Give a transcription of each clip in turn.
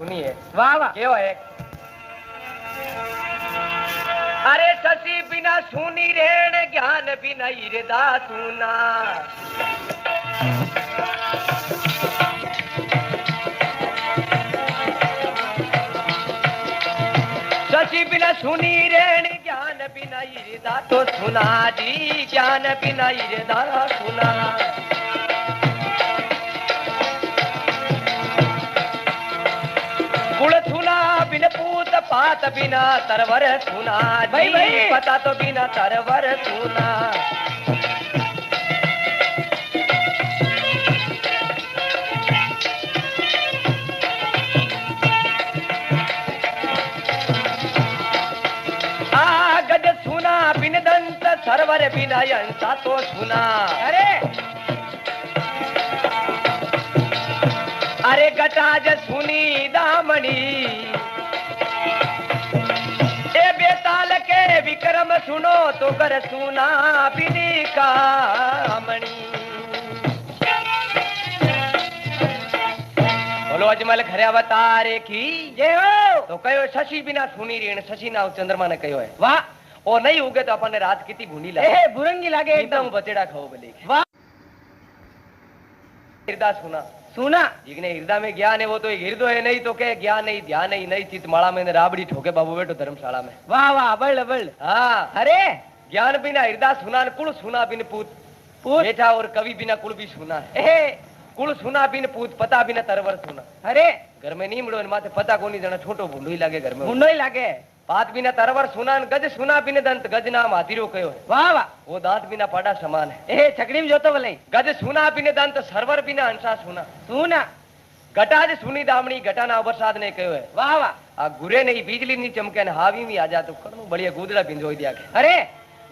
सुनिए वाह वाह क्यों है। अरे शशि बिना सुनी रेण ज्ञान बिना हृदय सुना। शशि बिना सुनी रेण ज्ञान बिना हृदय तो सुना जी। ज्ञान बिना हृदय सुना। कुल सुना बिन पूत पात बिना तरवर सुना। भाई भाई पता तो बिना तरवर सुना। गज सुना बिन दंत सरवर बिना अंसा तो सुना। अरे गटाज सुनी दामणी ए बेताल के विक्रम सुनो तो कर सुना बिनी कामणी। बोलो अजमल खरे अवतारे की जय हो। तो कहो शशि बिना सुनी रेण शशि ना चंद्रमा ने कहो है वाह। ओ नहीं उगे तो अपन रात कितनी भूनी लागे। ए बुरंगी लागे एकदम बचेड़ा खाओ बोले वाह। हृदय सुना सुना जिसने हृदय में ज्ञान है वो तो हृदय है, नहीं तो क्या ज्ञान नहीं ध्यान नहीं। नहीं चित माला में राबड़ी ठोके बाबू बेटो धर्मशाला में। वाह वाह बल बल। हाँ अरे ज्ञान बिना हृदय सुना कुल सुना बिन पूत पूत बेटा और कवि बिना कुल भी सुना है। ए कुल सुना बिन पूत पता बिना तरवर सुना। अरे घर में नीमड़ो ने माथे पता को नहीं जना छोटो भूंडो ही लागे घर में। मुंडो ही लागे पात बिना तरवर सुना गज सुना बिन दंत गज नाम हाथीरो कहो है। वाह वाह। वो दांत बिना पाड़ा समान है। ए छकड़ी में जोतो भले गज सुना बिन दंत सरवर बिना हंसा सुना। सुना घटाज सुनी दामणी घटा ना बरसात ने कहो है। वाह वाह। आ गुरे नहीं बिजली नहीं चमके ने हावी में आ जा तो करणु बढ़िया गुदड़ा भिंजोई दिया के। अरे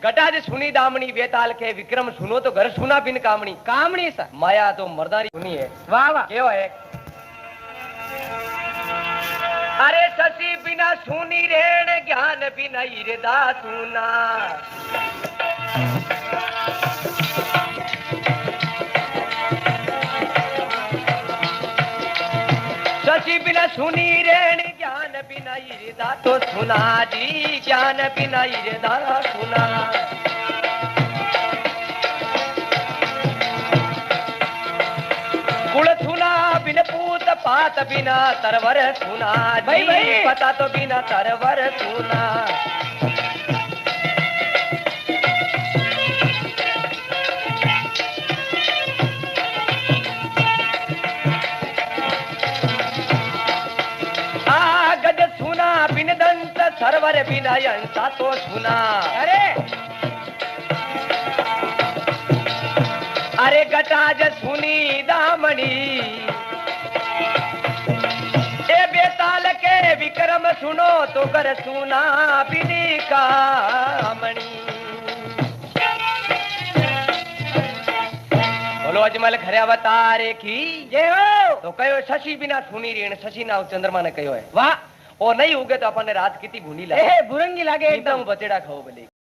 घटाज सुनी दामणी बेताल के विक्रम सुनो तो घर सुना बिन कामणी। कामणी सा माया तो मर्दारी सुनी है वाह वाह। क्यों है। अरे शशि बिना सुनी रेण ज्ञान बिना हृदय सुना। शशि बिना सुनी रेण ज्ञान बिना हृदय तो सुना जी। ज्ञान बिना हृदय सुना। कुल सुना बिन पूत पात बिना तरवर सुना। भाई भाई पता तो बिना तरवर सुना। गज सुना बिन दंत सरवर बिना अंसा तो सुना। अरे गटाज सुनी दामणी ए बेताल के विक्रम सुनो तो कर सुना बिनी कामणी। बोलो अजमल खरे अवतारे की जय हो। तो कहो शशि बिना सुनी रेण शशि ना चंद्रमा ने कहो है वाह। और नहीं उगे तो अपन रात कितनी भूनी लागे। ए बुरंगी लागे एकदम बचेड़ा खाओ बोले